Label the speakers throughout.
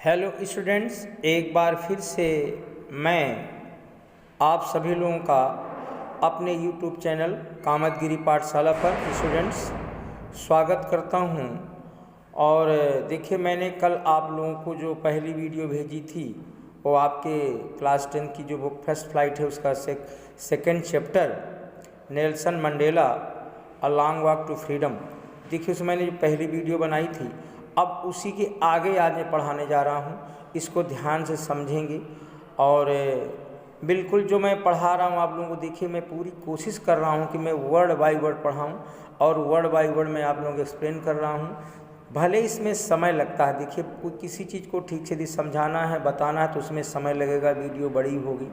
Speaker 1: Hello students, एक बार फिर से मैं आप सभी लोगों का अपने यूट्यूब चैनल कामतगिरी पाठशाला पर स्टूडेंट्स स्वागत करता हूं। और देखिए, मैंने कल आप लोगों को जो पहली वीडियो भेजी थी वो आपके क्लास 10 की जो बुक फर्स्ट फ्लाइट है उसका second chapter Nelson Mandela a long walk to freedom. देखिए, उसमें मैंने जो पहली वीडियो बनाई थी अब उसी के आगे आज मैं पढ़ाने जा रहा हूँ। इसको ध्यान से समझेंगे और बिल्कुल जो मैं पढ़ा रहा हूँ आप लोगों को, देखिए मैं पूरी कोशिश कर रहा हूँ कि मैं वर्ड बाय वर्ड पढ़ाऊँ और वर्ड बाय वर्ड मैं आप लोगों को एक्सप्लेन कर रहा हूँ। भले इसमें समय लगता है, देखिए कोई किसी चीज़ को ठीक से समझाना है, बताना है तो उसमें समय लगेगा, वीडियो बड़ी होगी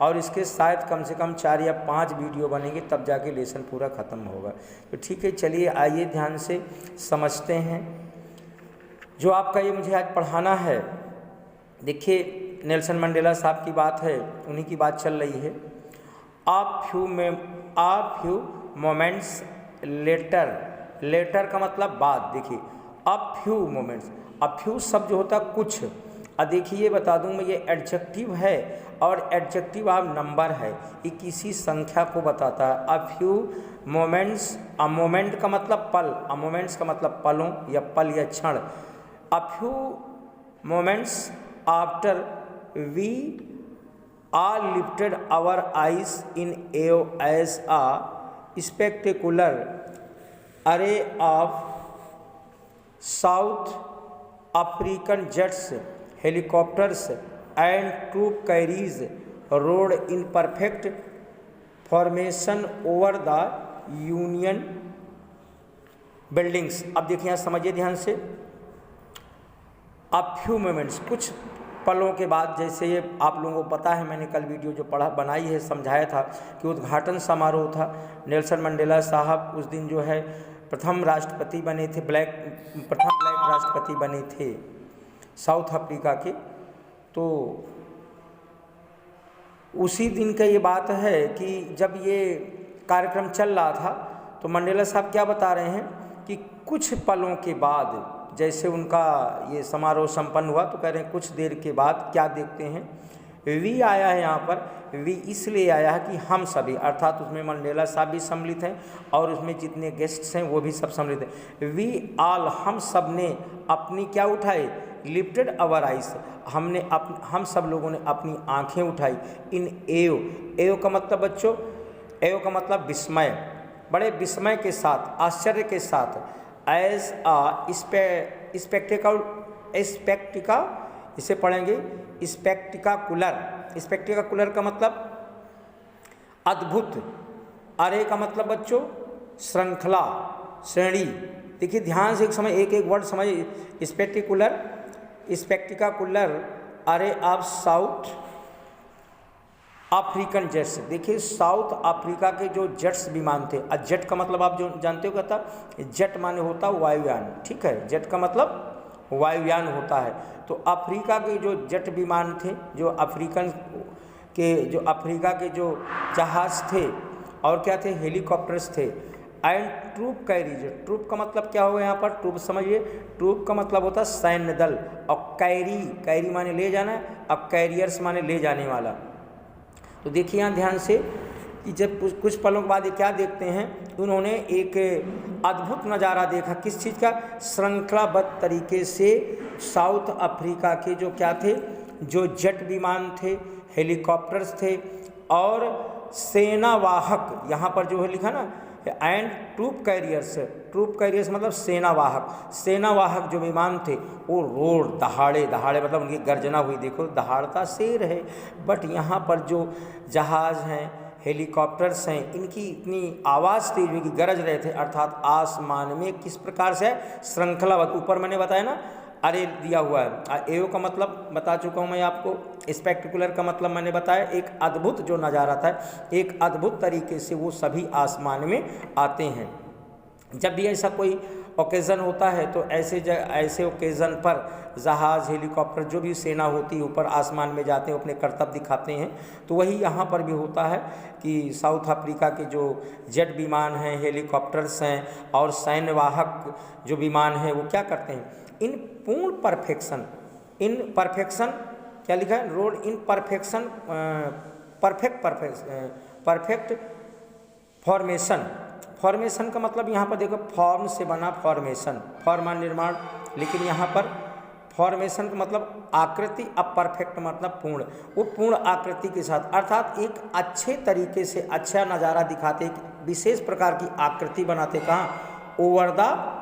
Speaker 1: और इसके शायद कम से कम 4 या 5 वीडियो बनेंगे तब जाके लेसन पूरा ख़त्म होगा। तो ठीक है, चलिए आइए ध्यान से समझते हैं जो आपका ये मुझे आज पढ़ाना है। देखिए, नेल्सन मंडेला साहब की बात है, उन्हीं की बात चल रही है। आ फ्यू मोमेंट्स लेटर का मतलब बाद। देखिए, a few moments, a few शब्द जो होता कुछ। अब देखिए ये बता दूं मैं, ये एडजेक्टिव है और एडजेक्टिव आप नंबर है, ये किसी संख्या को बताता है। A few moments, a moment का मतलब पल, अ मोमेंट्स का मतलब पलों या पल या क्षण। A few moments after we all lifted our eyes in awe as a spectacular array of South African jets, helicopters, and troop carriers rode in perfect formation over the Union buildings। अब देखिए यहाँ समझिए ध्यान से, a few moments, कुछ पलों के बाद। जैसे ये आप लोगों को पता है, मैंने कल वीडियो जो बनाई है समझाया था कि उद्घाटन समारोह था। नेल्सन मंडेला साहब उस दिन जो है प्रथम राष्ट्रपति बने थे, प्रथम ब्लैक राष्ट्रपति बने थे साउथ अफ्रीका के। तो उसी दिन का ये बात है कि जब ये कार्यक्रम चल रहा था तो मंडेला साहब क्या बता रहे हैं कि कुछ पलों के बाद जैसे उनका ये समारोह संपन्न हुआ तो कह रहे हैं कुछ देर के बाद क्या देखते हैं, वी आया है यहाँ पर। वी इसलिए आया है कि हम सभी, अर्थात उसमें मंडेला साहब भी सम्मिलित हैं और उसमें जितने गेस्ट्स हैं वो भी सब सम्मिलित हैं। वी ऑल, हम सब ने अपनी क्या उठाई, लिफ्टेड अवर आइज, हम सब लोगों ने अपनी आँखें उठाई। इन एव का मतलब बच्चों, एव का मतलब विस्मय, बड़े विस्मय के साथ, आश्चर्य के साथ। एज आ स्पेक्टिका, इसे पढ़ेंगे स्पेक्टिकुलर का मतलब अद्भुत। अरे का मतलब बच्चों श्रृंखला, श्रेणी। देखिए ध्यान से एक समय एक वर्ड समझिए, स्पेक्टिकुलर अरे ऑफ साउथ अफ्रीकन जेट्स। देखिए साउथ अफ्रीका के जो जेट्स विमान थे, जेट का मतलब आप जो जानते हो कहता, जेट माने होता वायुयान, ठीक है, जेट का मतलब वायुयान होता है। तो अफ्रीका के जो जेट विमान थे, जो अफ्रीका के जो जहाज थे और क्या थे, हेलीकॉप्टर्स थे। एंड ट्रूप कैरीज, ट्रूप का मतलब क्या होगा यहाँ पर, ट्रूप समझिए, ट्रूप का मतलब होता है सैन्य दल, और कैरी माने ले जाना, और कैरियर्स माने ले जाने वाला। तो देखिए यहाँ ध्यान से कि जब कुछ पलों के बाद ये क्या देखते हैं, उन्होंने एक अद्भुत नज़ारा देखा। किस चीज़ का, श्रृंखलाबद्ध तरीके से साउथ अफ्रीका के जो क्या थे, जो जेट विमान थे, हेलीकॉप्टर्स थे और सेनावाहक, यहाँ पर जो है लिखा ना, एंड ट्रूप कैरियर्स मतलब सेनावाहक जो विमान थे वो रोड दहाड़े मतलब उनकी गर्जना हुई। देखो दहाड़ता शेर है, बट यहाँ पर जो जहाज़ हैं, हेलीकॉप्टर्स हैं, इनकी इतनी आवाज़ तेज हुई कि गरज रहे थे, अर्थात आसमान में किस प्रकार से श्रृंखलाबद्ध। ऊपर मैंने बताया ना अरे दिया हुआ है। एव का मतलब बता चुका हूँ मैं आपको, स्पेक्टिकुलर का मतलब मैंने बताया एक अद्भुत जो नज़ारा था, एक अद्भुत तरीके से वो सभी आसमान में आते हैं। जब भी ऐसा कोई ओकेज़न होता है तो ऐसे ओकेज़न पर जहाज़, हेलीकॉप्टर, जो भी सेना होती है ऊपर आसमान में जाते हैं, अपने करतब दिखाते हैं। तो वही यहाँ पर भी होता है कि साउथ अफ्रीका के जो जेट विमान हैं, हेलीकॉप्टर्स हैं और सैन्यवाहक जो विमान हैं वो क्या करते हैं, इन पूर्ण परफेक्शन इन परफेक्शन, क्या लिखा है, रोड इन परफेक्शन, परफेक्ट फॉर्मेशन। फॉर्मेशन का मतलब यहाँ पर देखो फॉर्म से बना, फॉर्मेशन, फॉर्मा निर्माण, लेकिन यहाँ पर फॉर्मेशन का मतलब आकृति, अब परफेक्ट मतलब पूर्ण, वो पूर्ण आकृति के साथ, अर्थात एक अच्छे तरीके से अच्छा नज़ारा दिखाते, एक विशेष प्रकार की आकृति बनाते। कहाँ, over the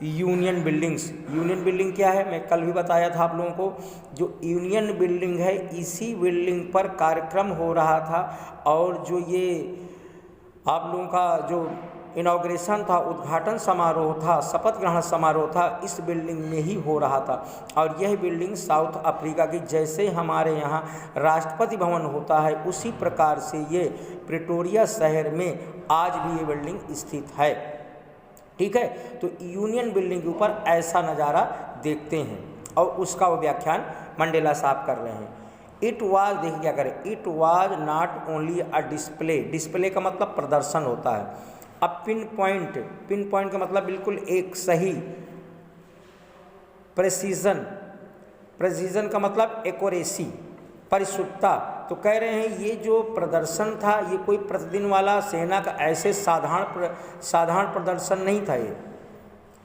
Speaker 1: union buildings. Union building क्या है, मैं कल भी बताया था आप लोगों को, जो यूनियन बिल्डिंग है इसी बिल्डिंग पर कार्यक्रम हो रहा था, और जो ये आप लोगों का जो इनॉग्रेशन था, उद्घाटन समारोह था, शपथ ग्रहण समारोह था, इस बिल्डिंग में ही हो रहा था। और यह बिल्डिंग साउथ अफ्रीका की, जैसे हमारे यहाँ राष्ट्रपति भवन होता है उसी प्रकार से ये प्रिटोरिया शहर में आज भी ये बिल्डिंग स्थित है। ठीक है, तो यूनियन बिल्डिंग के ऊपर ऐसा नज़ारा देखते हैं और उसका वो व्याख्यान मंडेला साहब कर रहे हैं। इट वाज, देखिए क्या करें, it was not only a display. Display का मतलब प्रदर्शन होता है। अब पिन पॉइंट, पिन पॉइंट का मतलब बिल्कुल एक सही, प्रेसिजन, प्रेसिजन का मतलब एक्यूरेसी, परिशुद्धता। तो कह रहे हैं ये जो प्रदर्शन था ये कोई प्रतिदिन वाला सेना का ऐसे साधारण प्रदर्शन नहीं था, ये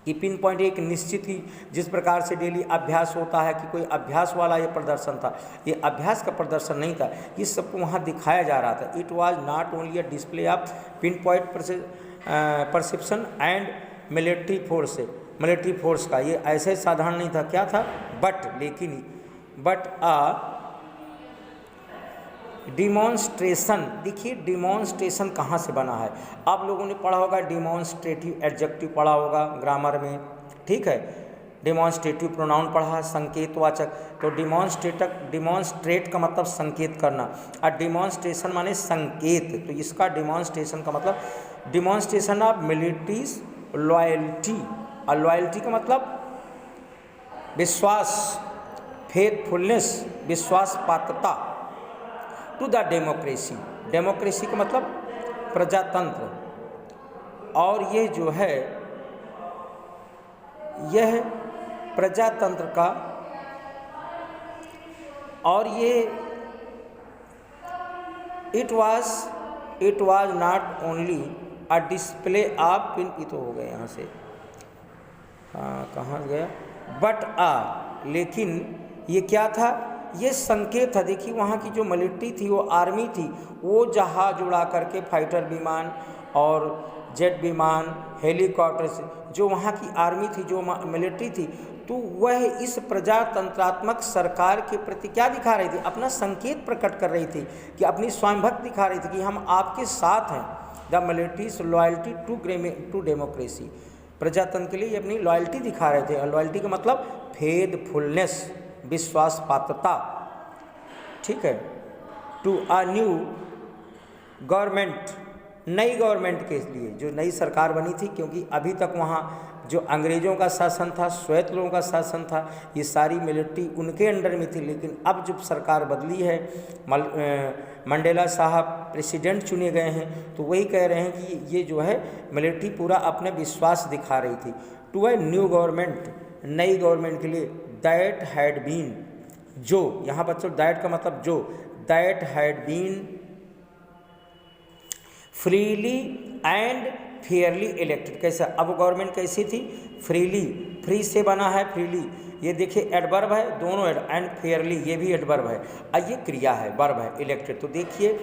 Speaker 1: कि पिन पॉइंट एक निश्चित ही जिस प्रकार से डेली अभ्यास होता है कि कोई अभ्यास वाला ये प्रदर्शन था, ये अभ्यास का प्रदर्शन नहीं था, ये सबको वहाँ दिखाया जा रहा था। It was not only a display of pin point perception and military force, military force का ये ऐसे साधारण नहीं था, क्या था, बट, लेकिन, बट आ डिमॉन्स्ट्रेशन। देखिए डिमॉन्स्ट्रेशन कहाँ से बना है, आप लोगों ने पढ़ा होगा डिमॉन्स्ट्रेटिव एडजेक्टिव पढ़ा होगा ग्रामर में, ठीक है, डिमॉन्स्ट्रेटिव प्रोनाउन पढ़ा है, संकेतवाचक। तो डिमॉन्स्ट्रेट का मतलब संकेत करना, और डिमॉन्स्ट्रेशन माने संकेत। तो इसका डिमॉन्स्ट्रेशन का मतलब डिमॉन्स्ट्रेशन ऑफ मिलिट्रीज लॉयल्टी, और लॉयल्टी का मतलब विश्वास, फेथफुलनेस, विश्वास पात्रता टू द डेमोक्रेसी। डेमोक्रेसी का मतलब प्रजातंत्र, और ये जो है यह प्रजातंत्र का, और ये it was not only a display of pin, तो हो गए यहाँ से, कहाँ गया, बट लेकिन ये क्या था, ये संकेत था। देखिए वहाँ की जो मिलिट्री थी, वो आर्मी थी, वो जहाज उड़ा करके, फाइटर विमान और जेट विमान, हेलीकॉप्टर, जो वहाँ की आर्मी थी, जो मिलिट्री थी, तो वह इस प्रजातंत्रात्मक सरकार के प्रति क्या दिखा रही थी, अपना संकेत प्रकट कर रही थी, कि अपनी स्वयंभक्त दिखा रही थी कि हम आपके साथ हैं। The militaries loyalty to democracy, प्रजातंत्र के लिए अपनी लॉयल्टी दिखा रहे थे। और लॉयल्टी का मतलब फेथफुलनेस, विश्वास पात्रता, ठीक है, टू अ न्यू गवर्नमेंट, नई गवर्नमेंट के लिए, जो नई सरकार बनी थी, क्योंकि अभी तक वहाँ जो अंग्रेज़ों का शासन था, श्वेत लोगों का शासन था, ये सारी मिलिट्री उनके अंडर में थी। लेकिन अब जब सरकार बदली है, मंडेला साहब प्रेसिडेंट चुने गए हैं, तो वही कह रहे हैं कि ये जो है मिलिट्री पूरा अपने विश्वास दिखा रही थी टू ए न्यू गवर्नमेंट, नई गवर्नमेंट के लिए, दैट हैड बीन, जो, यहाँ बच्चों दैट का मतलब जो, that had been freely and fairly elected. कैसा, अब गवर्नमेंट कैसी थी, फ्रीली, फ्री से बना है, फ्रीली, ये देखिए एडवर्ब है, दोनों एंड फेयरली ये भी एडवर्ब है, और ये क्रिया है, वर्ब है, इलेक्टेड। तो देखिए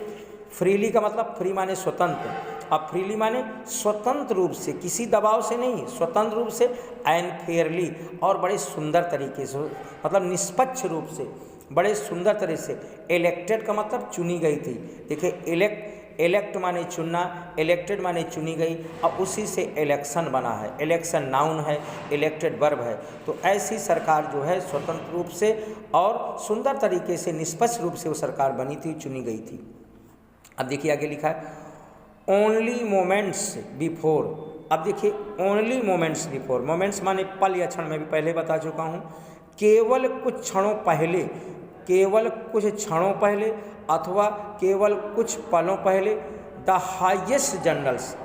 Speaker 1: फ्रीली का मतलब, फ्री माने स्वतंत्र, अब फ्रीली माने स्वतंत्र रूप से, किसी दबाव से नहीं, स्वतंत्र रूप से, एंड फेयरली, और बड़े सुंदर तरीके से, मतलब निष्पक्ष रूप से, बड़े सुंदर तरीके से। इलेक्टेड का मतलब चुनी गई थी। देखिए इलेक्ट माने चुनना, इलेक्टेड माने चुनी गई, और उसी से इलेक्शन बना है, इलेक्शन नाउन है, इलेक्टेड वर्ब है। तो ऐसी सरकार जो है स्वतंत्र रूप से और सुंदर तरीके से, निष्पक्ष रूप से वो सरकार बनी थी, चुनी गई थी। अब देखिए आगे लिखा है, ओनली मोमेंट्स बिफोर। अब देखिए ओनली मोमेंट्स बिफोर, मोमेंट्स माने पल या क्षण, मैं भी पहले बता चुका हूँ, केवल कुछ क्षणों पहले, केवल कुछ क्षणों पहले अथवा केवल कुछ पलों पहले, the highest generals,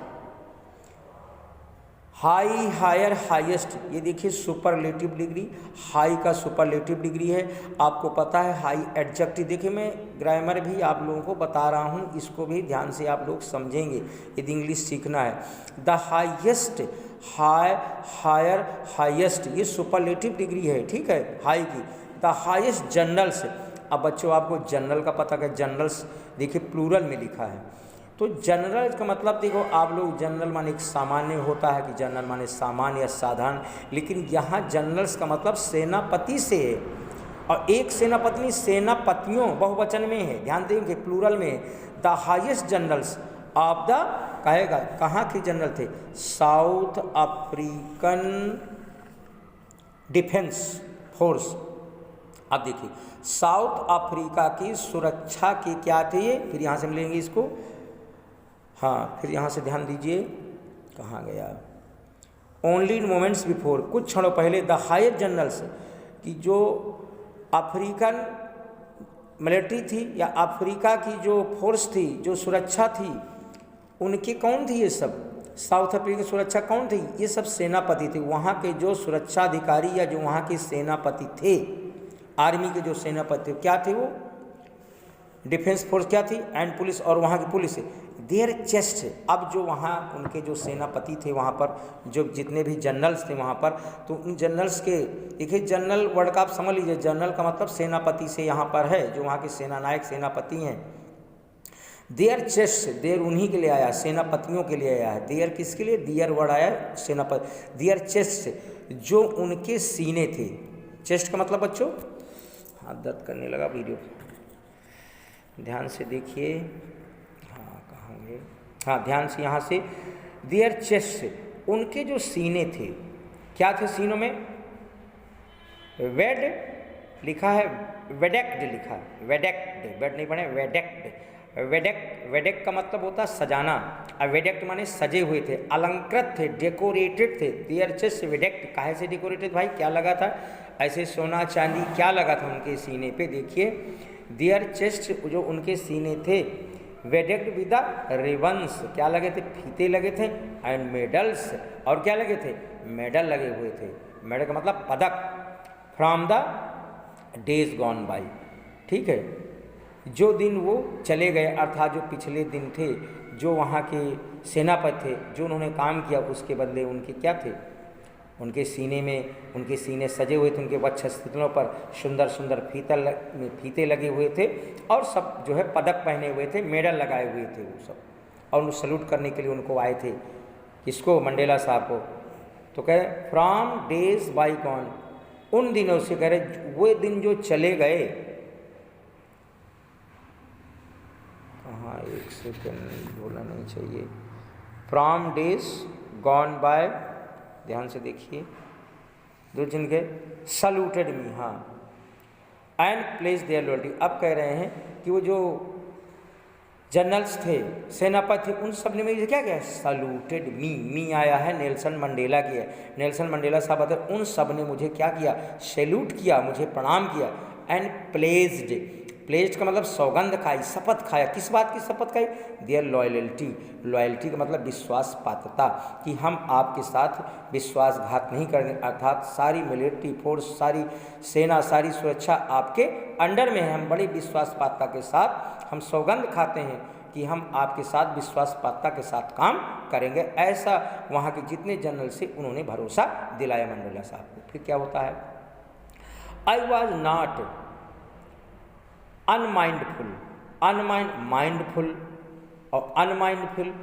Speaker 1: high, higher, highest, ये देखिए सुपरलेटिव डिग्री, हाई का सुपरलेटिव डिग्री है। आपको पता है हाई एडजेक्टिव, देखिए मैं ग्रामर भी आप लोगों को बता रहा हूँ, इसको भी ध्यान से आप लोग समझेंगे यदि इंग्लिश सीखना है। The highest, high, higher, highest, ये सुपरलेटिव डिग्री है, ठीक है, हाई की। द हाईएस्ट जनरल्स, अब बच्चों आपको जनरल का पता है, जनरल्स देखिए प्लूरल में लिखा है। तो जनरल का मतलब देखो आप लोग, जनरल माने एक सामान्य होता है कि जनरल माने सामान्य या साधारण, लेकिन यहाँ जनरल्स का मतलब सेनापति से है, और एक सेनापति सेनापतियों बहुवचन में है, ध्यान देंगे प्लूरल में है। The highest generals of the, कहेगा कहाँ के जनरल थे, साउथ अफ्रीकन डिफेंस फोर्स। अब देखिए साउथ अफ्रीका की सुरक्षा के क्या थे ये, फिर यहाँ से मिलेंगे इसको, हाँ फिर यहाँ से ध्यान दीजिए, कहाँ गया, ओनली इन मोमेंट्स बिफोर, कुछ क्षणों पहले द हायर जनरल्स की जो अफ्रीकन मिलिट्री थी या अफ्रीका की जो फोर्स थी, जो सुरक्षा थी, उनके कौन थी ये सब, साउथ अफ्रीका की सुरक्षा कौन थी, ये सब सेनापति थे। वहाँ के जो सुरक्षा अधिकारी या जो वहाँ के सेनापति थे, आर्मी के जो सेनापति थे, क्या थे वो, डिफेंस फोर्स क्या थी, एंड पुलिस, और वहाँ की पुलिस देयर चेस्ट। अब जो वहाँ उनके जो सेनापति थे वहाँ पर, जो जितने भी जनरल्स थे वहाँ पर, तो उन जनरल्स के, देखिए जनरल वर्ड का आप समझ लीजिए, जनरल का मतलब सेनापति से यहाँ पर है, जो वहाँ के सेनानायक सेनापति हैं। देयर चेस्ट, देयर उन्हीं के लिए आया, सेनापतियों के लिए आया है। देयर किसके लिए, दियर वर्ड आया सेनापति, देयर चेस्ट, जो उनके सीने थे। चेस्ट का मतलब बच्चों, हाथ दर्द करने लगा, वीडियो ध्यान से देखिए, हाँ कहाँ गए, हाँ ध्यान से यहाँ से, देयर चेस्ट, उनके जो सीने थे, क्या थे सीनों में, वेड लिखा है, वेडेक्ड लिखा है, वेडेक्ड, वेड नहीं पढ़े, वेडेक्ड, वेडेक्ट, वेडेक्ट का मतलब होता है सजाना, और वेडेक्ट माने सजे हुए थे, अलंकृत थे, डेकोरेटेड थे। देयर चेस्ट वेडेक्ट, काहे से डेकोरेटेड भाई, क्या लगा था, ऐसे सोना चांदी क्या लगा था उनके सीने पे, देखिए देयर चेस्ट, जो उनके सीने थे, वेडेक्ड विद द रिबन्स, क्या लगे थे, फीते लगे थे, एंड मेडल्स, और क्या लगे थे, मेडल लगे हुए थे। मेडल का मतलब पदक, from the days gone by, ठीक है, जो दिन वो चले गए, अर्थात जो पिछले दिन थे, जो वहाँ के सेनापति थे, जो उन्होंने काम किया, उसके बदले उनके क्या थे, उनके सीने में, उनके सीने सजे हुए थे, उनके वक्षस्थलों पर सुंदर सुंदर फीते लगे हुए थे, और सब जो है पदक पहने हुए थे, मेडल लगाए हुए थे वो सब, और उनको सल्यूट करने के लिए उनको आए थे, किसको, मंडेला साहब को। तो कह रहे फ्रॉम डेज बाई गॉन, उन दिनों से, कह रहे वो दिन जो चले गए, कहाँ, एक सेकेंड बोला नहीं चाहिए, फ्रॉम डेज गॉन बाय, ध्यान से देखिए, दो जिनके सल्यूटेड मी, हाँ, एंड प्लेस देयर लॉयल्टी। अब कह रहे हैं कि वो जो जनरल्स थे, सेनापति थे, उन सब ने मुझे क्या किया, सल्यूटेड मी, मी आया है नेल्सन मंडेला की है, नेल्सन मंडेला साहब आते, उन सब ने मुझे क्या किया, सैल्यूट किया, मुझे प्रणाम किया, एंड प्लेस्ड, प्लेस्ड का मतलब सौगंध खाई, शपथ खाया, किस बात की शपथ खाई, देयर लॉयल्टी, लॉयल्टी का मतलब विश्वास पात्रता, कि हम आपके साथ विश्वासघात नहीं करेंगे, अर्थात सारी मिलिट्री फोर्स, सारी सेना, सारी सुरक्षा आपके अंडर में है, हम बड़ी विश्वास पात्रता के साथ हम सौगंध खाते हैं कि हम आपके साथ विश्वास पात्रता के साथ काम करेंगे। ऐसा वहाँ के जितने जनरल से उन्होंने भरोसा दिलाया मंडेला साहब को। फिर क्या होता है, आई वॉज नॉट अनमाइंडफुल, माइंडफुल और अनमाइंडफुल,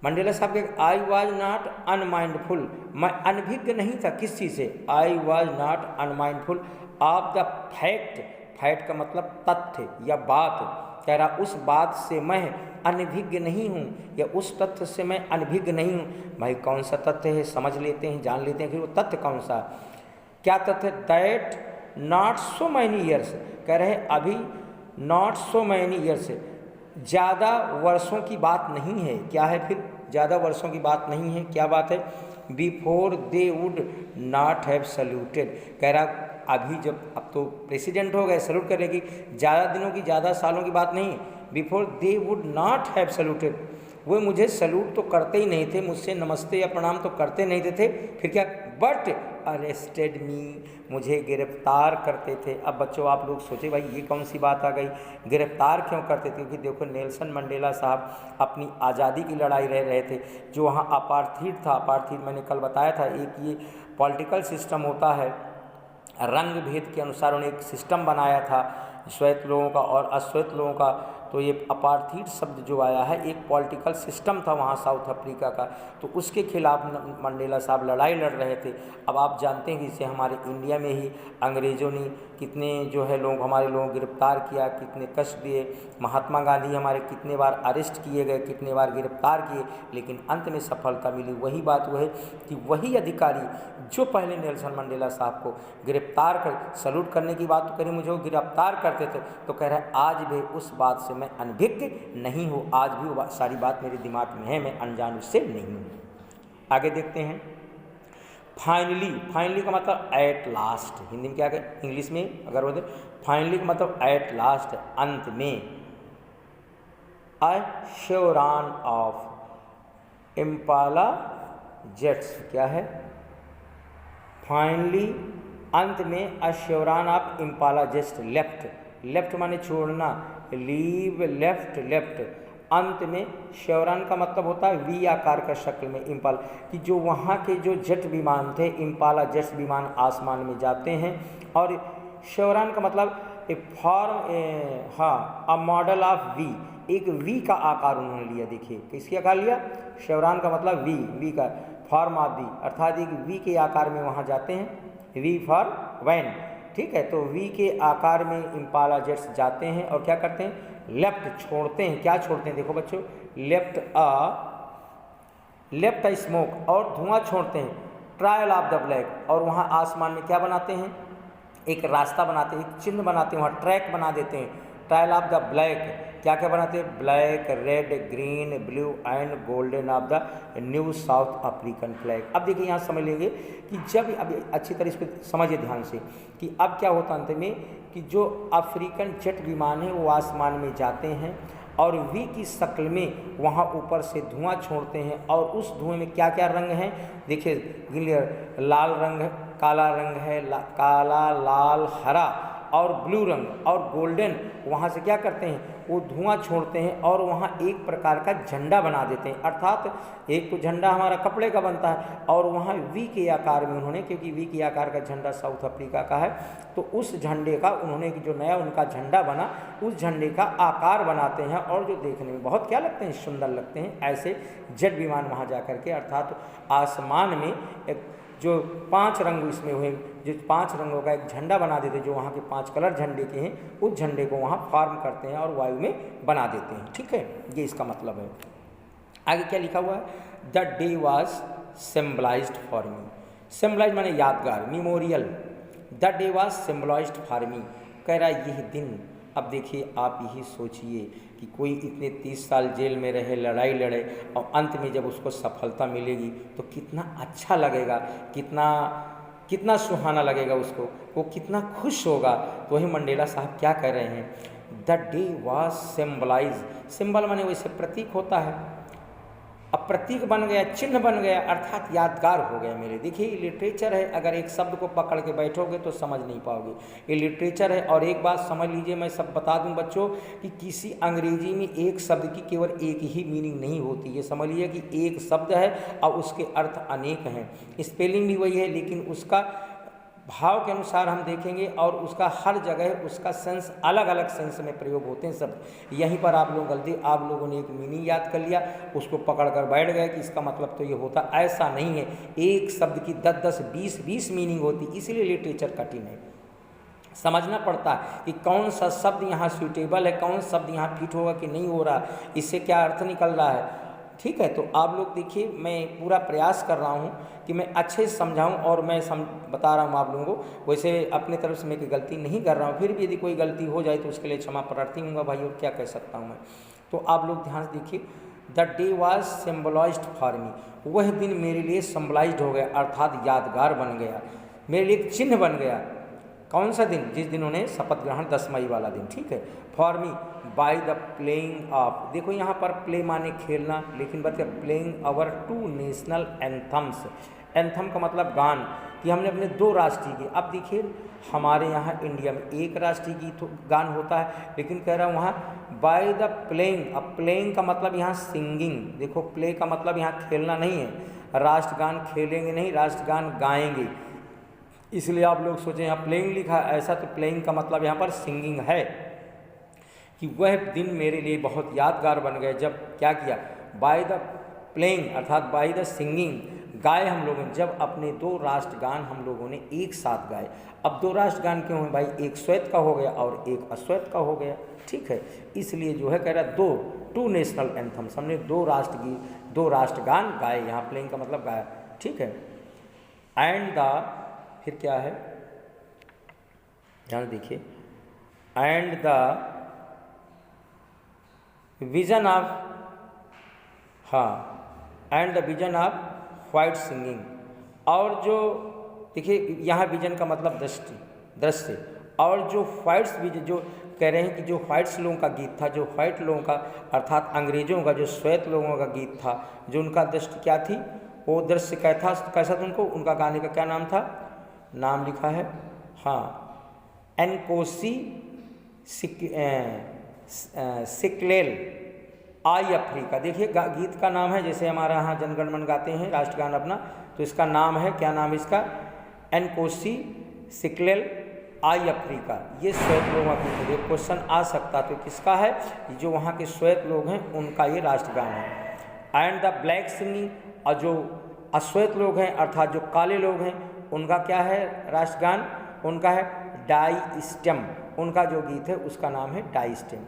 Speaker 1: मंडेला साहब के आई वॉज नॉट अनमाइंडफुल, मैं अनभिज्ञ नहीं था किस चीज़ से, आई was not unmindful of the fact, fact का मतलब तथ्य या बात, कह रहा उस बात से मैं अनभिज्ञ नहीं हूँ, या उस तथ्य से मैं अनभिज्ञ नहीं हूँ। भाई कौन सा तथ्य है, समझ लेते हैं, जान लेते हैं कि वो तथ्य कौन सा, क्या तथ्य, that not so many years, कह रहे अभी नॉट सो मैनी ईयर्स, ज़्यादा वर्षों की बात नहीं है, क्या है फिर, ज़्यादा वर्षों की बात नहीं है, क्या बात है, before they would not have saluted, कह रहा अभी जब, अब तो प्रेसिडेंट हो गए, सल्यूट करने की, ज़्यादा दिनों की, ज़्यादा सालों की बात नहीं, before they would not have saluted, वो मुझे सैल्यूट तो करते ही नहीं थे, मुझसे नमस्ते या प्रणाम तो करते नहीं थे, फिर क्या, बट अरेस्टेड मी, मुझे गिरफ्तार करते थे। अब बच्चों आप लोग सोचे भाई ये कौन सी बात आ गई, गिरफ्तार क्यों करते थे? क्योंकि देखो नेल्सन मंडेला साहब अपनी आज़ादी की लड़ाई लड़ रहे थे। जो वहाँ अपार्थीड था, अपार्थीड मैंने कल बताया था, एक ये पॉलिटिकल सिस्टम होता है, रंग भेद के अनुसार उन्होंने एक सिस्टम बनाया था, श्वेत लोगों का और अश्वेत लोगों का। तो ये अपार्थीड शब्द जो आया है, एक पॉलिटिकल सिस्टम था वहाँ साउथ अफ्रीका का, तो उसके खिलाफ मंडेला साहब लड़ाई लड़ रहे थे। अब आप जानते हैं कि इसे हमारे इंडिया में ही अंग्रेज़ों ने कितने जो है लोग, हमारे लोगों को गिरफ्तार किया, कितने कष्ट दिए। महात्मा गांधी हमारे कितने बार अरेस्ट किए गए, कितने बार गिरफ्तार किए, लेकिन अंत में सफलता मिली। वही बात वो है कि वही अधिकारी जो पहले नेल्सन मंडेला साहब को गिरफ्तार कर, सैल्यूट करने की बात तो करी, मुझे वो गिरफ्तार करते थे, तो कह रहा है आज भी उस बात से मैं अनभिज्ञ नहीं हूँ, आज भी वो सारी बात मेरे दिमाग में है, मैं अनजान उससे नहीं हूँ। आगे देखते हैं। फाइनली, फाइनली का मतलब एट लास्ट, हिंदी में क्या कहें, इंग्लिश में अगर बोलते फाइनली का मतलब एट लास्ट, अंत में। अश्योरान ऑफ इम्पाला जेट्स, क्या है, फाइनली अंत में अश्योरान of Impala jets left, left माने छोड़ना, लीव लेफ्ट, लेफ्ट, अंत में श्योरान का मतलब होता है वी आकार का शक्ल में इम्पाला, कि जो वहाँ के जो जेट विमान थे, इम्पाला जेट्स विमान आसमान में जाते हैं। और श्योरान का मतलब ए फॉर्म, हाँ, अ मॉडल ऑफ वी, एक वी का आकार उन्होंने लिया। देखिए किसके आकार लिया, श्योरान का मतलब वी, वी का फॉर्म ऑफ वी, अर्थात एक वी के आकार में वहाँ जाते हैं, वी फॉर वैन, ठीक है। तो वी के आकार में इम्पाला जेट्स जाते हैं और क्या करते हैं, लेफ्ट छोड़ते हैं। क्या छोड़ते हैं, देखो बच्चों, लेफ्ट अ स्मोक, और धुआं छोड़ते हैं, ट्रायल ऑफ द ब्लैक, और वहाँ आसमान में क्या बनाते हैं, एक रास्ता बनाते हैं, एक चिन्ह बनाते हैं, वहाँ ट्रैक बना देते हैं, ट्रायल ऑफ द ब्लैक, क्या क्या बनाते हैं, black, red, green, blue and golden of the new south African flag. अब देखिए यहाँ समझ लेंगे कि जब, अब अच्छी तरह इसको समझिए ध्यान से, कि अब क्या होता अंत में, कि जो अफ्रीकन जेट विमान है वो आसमान में जाते हैं और वी की शक्ल में वहाँ ऊपर से धुआं छोड़ते हैं, और उस धुएं में क्या क्या रंग हैं, देखिए क्लियर, लाल रंग है, काला रंग है, काला, लाल, हरा और ब्लू रंग और गोल्डन, वहाँ से क्या करते हैं, वो धुआं छोड़ते हैं और वहाँ एक प्रकार का झंडा बना देते हैं। अर्थात एक तो झंडा हमारा कपड़े का बनता है और वहाँ वी के आकार में उन्होंने, क्योंकि वी के आकार का झंडा साउथ अफ्रीका का है, तो उस झंडे का उन्होंने जो नया उनका झंडा बना, उस झंडे का आकार बनाते हैं और जो देखने में बहुत क्या लगते हैं, सुंदर लगते हैं। ऐसे जेट विमान वहाँ जा करके, अर्थात आसमान में एक जो 5 रंग इसमें हुए, जो 5 रंगों का एक झंडा बना देते, जो वहाँ के 5 कलर झंडे के हैं, उस झंडे को वहाँ फॉर्म करते हैं और वायु में बना देते हैं, ठीक है, ये इसका मतलब है। आगे क्या लिखा हुआ है, the day was symbolized for me, symbolize माने यादगार, memorial, the day was symbolized for me, कह रहा है यह दिन। अब देखिए आप यही सोचिए कि कोई इतने 30 साल जेल में रहे, लड़ाई लड़े, और अंत में जब उसको सफलता मिलेगी तो कितना अच्छा लगेगा, कितना कितना सुहाना लगेगा उसको, वो कितना खुश होगा। तो वही मंडेला साहब क्या कह रहे हैं, the day was symbolize, symbol माने वैसे प्रतीक होता है, अब प्रतीक बन गया, चिन्ह बन गया, अर्थात यादगार हो गया मेरे। देखिए ये लिटरेचर है, अगर एक शब्द को पकड़ के बैठोगे तो समझ नहीं पाओगे, ये लिटरेचर है। और एक बात समझ लीजिए, मैं सब बता दूं बच्चों कि किसी अंग्रेजी में एक शब्द की केवल एक ही मीनिंग नहीं होती। ये समझ लीजिए कि एक शब्द है और उसके अर्थ अनेक हैं, स्पेलिंग भी वही है, लेकिन उसका भाव के अनुसार हम देखेंगे और उसका हर जगह उसका सेंस अलग अलग सेंस में प्रयोग होते हैं सब। यहीं पर आप लोग गलती, आप लोगों ने एक मीनिंग याद कर लिया, उसको पकड़ कर बैठ गए कि इसका मतलब तो ये होता, ऐसा नहीं है। एक शब्द की 10-10, 20-20 मीनिंग होती, इसीलिए लिटरेचर कठिन है। समझना पड़ता है कि कौन सा शब्द यहाँ सूटेबल है, कौन शब्द यहाँ फिट होगा कि नहीं हो रहा, इससे क्या अर्थ निकल रहा है, ठीक है। तो आप लोग देखिए, मैं पूरा प्रयास कर रहा हूँ कि मैं अच्छे से समझाऊँ और मैं बता रहा हूँ आप लोगों को। वैसे अपने तरफ से मैं कोई गलती नहीं कर रहा हूँ, फिर भी यदि कोई गलती हो जाए तो उसके लिए क्षमा प्रार्थी हूँगा भाई, और क्या कह सकता हूँ मैं। तो आप लोग ध्यान से देखिए, the day was symbolized for me, वह दिन मेरे लिए सिम्बलाइज्ड हो गया, अर्थात यादगार बन गया, मेरे लिए एक चिन्ह बन गया। कौन सा दिन? जिस दिन उन्हें शपथ ग्रहण 10 मई वाला दिन, ठीक है। For me by the playing of, देखो यहाँ पर प्ले माने खेलना, लेकिन बच्चे playing our 2 national anthems. Anthem का मतलब गान, कि हमने अपने 2 राष्ट्रीय गीत। अब देखिए हमारे यहाँ इंडिया में एक राष्ट्रीय गीत गान होता है, लेकिन कह रहा हूँ वहाँ बाय द प्लेइंग। अब प्लेइंग का मतलब यहाँ सिंगिंग, देखो प्ले का मतलब यहाँ खेलना नहीं है, राष्ट्रगान खेलेंगे नहीं, राष्ट्रगान गाएंगे, इसलिए आप लोग सोचें यहाँ प्लेइंग लिखा है, ऐसा तो प्लेइंग का मतलब यहाँ पर सिंगिंग है, कि वह दिन मेरे लिए बहुत यादगार बन गए जब क्या किया, बाय द प्लेइंग अर्थात बाय द सिंगिंग, गाए हम लोगों ने, जब अपने 2 राष्ट्रगान हम लोगों ने एक साथ गाए। अब 2 राष्ट्रगान क्यों हैं भाई? एक श्वेत का हो गया और एक अश्वेत का हो गया, ठीक है। इसलिए जो है कह रहा 2 नेशनल एंथम्स, हमने 2 राष्ट्रगान गाए, यहाँ प्लेइंग का मतलब गाया, ठीक है। एंड द, फिर क्या है ध्यान देखिए, एंड द विजन ऑफ, हाँ, and the vision of white singing, और जो देखिए यहाँ विजन का मतलब दृश्य, और जो व्हाइट्स विजन, जो कह रहे हैं कि जो व्हाइट्स लोगों का गीत था, जो व्हाइट लोगों का अर्थात अंग्रेजों का, जो श्वेत लोगों का गीत था, जो उनका दृष्टि क्या थी, वो दृश्य कैसा था उनको, उनका गाने का क्या नाम था, नाम लिखा है, हाँ, एनकोसी सिकलेल आई अफ्रीका। देखिए गीत का नाम है, जैसे हमारे यहाँ जनगण मन गाते हैं राष्ट्रगान अपना, तो इसका नाम है, क्या नाम है इसका, एनकोसी सिकलेल आई अफ्रीका। ये श्वेत लोगों का गीत है। क्वेश्चन आ सकता तो किसका है, जो वहाँ के श्वेत लोग हैं उनका ये राष्ट्रगान है। एंड द ब्लैक सिंगिंग, और जो अश्वेत लोग हैं अर्थात जो काले लोग हैं उनका क्या है राष्ट्रगान, उनका है डाई स्टेम, उनका जो गीत है उसका नाम है Die Stem.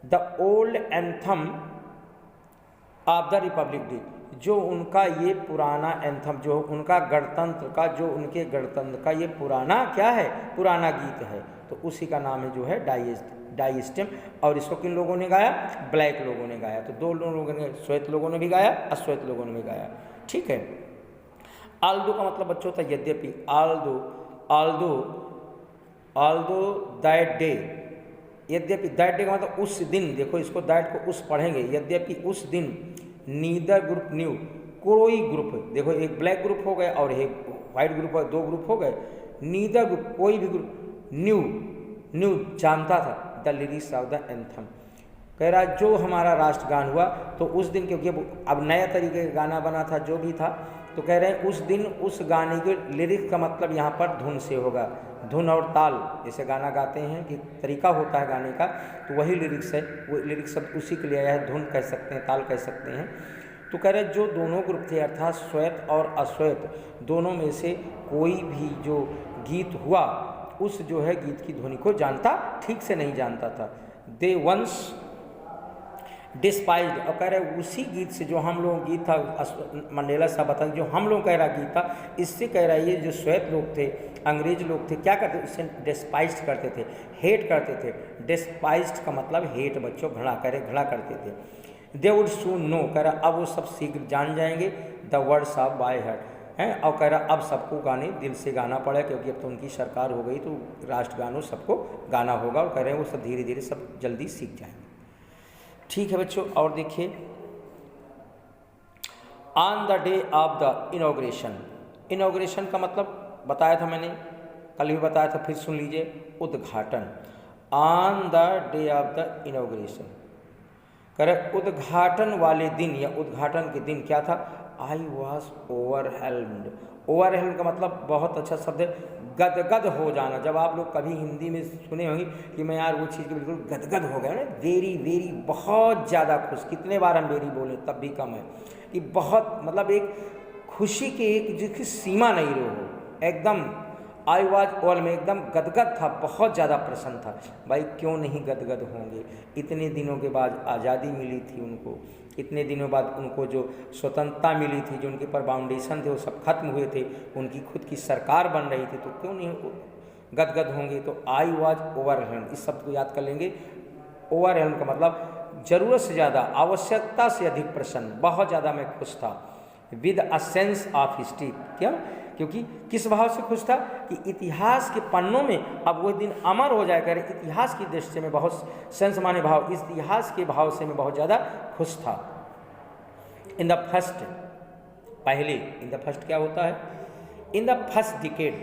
Speaker 1: The old anthem of the republic day, जो उनका ये पुराना एंथम, जो उनका गणतंत्र का, जो उनके गणतंत्र का ये पुराना क्या है, पुराना गीत है, तो उसी का नाम है जो है डाई स्टेम। और इसको किन लोगों ने गाया, ब्लैक लोगों ने गाया। तो 2 लोगों ने, श्वेत लोगों ने भी गाया, अश्वेत लोगों ने भी गाया, ठीक है। आल्दो का मतलब बच्चों था यद्यपि, आल्दो दैट डे, यद्यपि दैट डे का मतलब उस दिन, देखो इसको दैट को उस पढ़ेंगे, यद्यपि उस दिन, नीदर ग्रुप न्यू, कोई ग्रुप, देखो एक ब्लैक ग्रुप हो गए और एक वाइट ग्रुप हो, 2 ग्रुप हो गए, नीदर ग्रुप, कोई भी ग्रुप, न्यू जानता था the lyrics of the anthem, कह रहा जो हमारा राष्ट्रगान हुआ तो उस दिन, क्योंकि अब नया तरीके का गाना बना था जो भी था, तो कह रहे हैं उस दिन उस गाने के लिरिक्स का मतलब यहाँ पर धुन से होगा, धुन और ताल, जैसे गाना गाते हैं कि तरीका होता है गाने का, तो वही लिरिक्स है, वो लिरिक्स सब उसी के लिए आया है, धुन कह सकते हैं, ताल कह सकते हैं। तो कह रहे जो दोनों ग्रुप थे अर्थात श्वेत और अश्वेत, दोनों में से कोई भी जो गीत हुआ उस जो है गीत की ध्वनि को जानता, ठीक से नहीं जानता था। दे वंस डिस्पाइज्ड, और कह रहे उसी गीत से, जो हम लोग गीत था, मंडेला साहब बता, जो हम लोग कह रहा गीत था, इससे कह रहा है ये जो श्वेत लोग थे, अंग्रेज लोग थे, क्या करते, उससे डिस्पाइज्ड करते थे, हेट करते थे। डिस्पाइज्ड का मतलब हेट, बच्चों घृणा करते थे। दे वुड सून नो, कह रहा अब वो सब शीघ्र जान जाएंगे, the words of by heart हैं, और कह रहा अब सबको गाने दिल से गाना पड़ा, क्योंकि अब तो उनकी सरकार हो गई, तो राष्ट्रगानों सबको गाना होगा, और कह रहे हैं वो सब धीरे धीरे सब जल्दी सीख जाएंगे, ठीक है बच्चों। और देखिए on the day of the inauguration, inauguration का मतलब बताया था मैंने, कल भी बताया था, फिर सुन लीजिए, उद्घाटन। On the day of the inauguration, करे उद्घाटन वाले दिन या उद्घाटन के दिन क्या था, आई वॉज ओवरहेल्म्ड। ओवरहेल्म का मतलब बहुत अच्छा शब्द है, गदगद हो जाना। जब आप लोग कभी हिंदी में सुने होंगे कि मैं यार वो चीज़ के बिल्कुल गदगद हो गया ना, वेरी वेरी, बहुत ज़्यादा खुश, कितने बार हम वेरी बोले तब भी कम है, कि बहुत मतलब एक खुशी की एक जिसकी सीमा नहीं रहो, एकदम आई वॉज ऑल में एकदम गदगद था, बहुत ज़्यादा प्रसन्न था। भाई क्यों नहीं गदगद होंगे, इतने दिनों के बाद आज़ादी मिली थी उनको, इतने दिनों बाद उनको जो स्वतंत्रता मिली थी, जो उनके पर बाउंडेशन थे वो सब खत्म हुए थे, उनकी खुद की सरकार बन रही थी, तो क्यों नहीं गदगद होंगे। तो आई वॉज ओवरवेल्म्ड, इस शब्द को याद कर लेंगे। ओवरवेल्म्ड का मतलब ज़रूरत से ज़्यादा, आवश्यकता से अधिक प्रसन्न, बहुत ज़्यादा मैं खुश था। With a sense of history, क्या, क्योंकि किस भाव से खुश था कि इतिहास के पन्नों में अब वो दिन अमर हो जाएगा। इतिहास की दृष्टि में बहुत सेंस माने भाव, इतिहास के भाव से मैं बहुत ज़्यादा खुश था। इन द फर्स्ट, पहले, इन द फर्स्ट क्या होता है? इन द फर्स्ट डिकेड,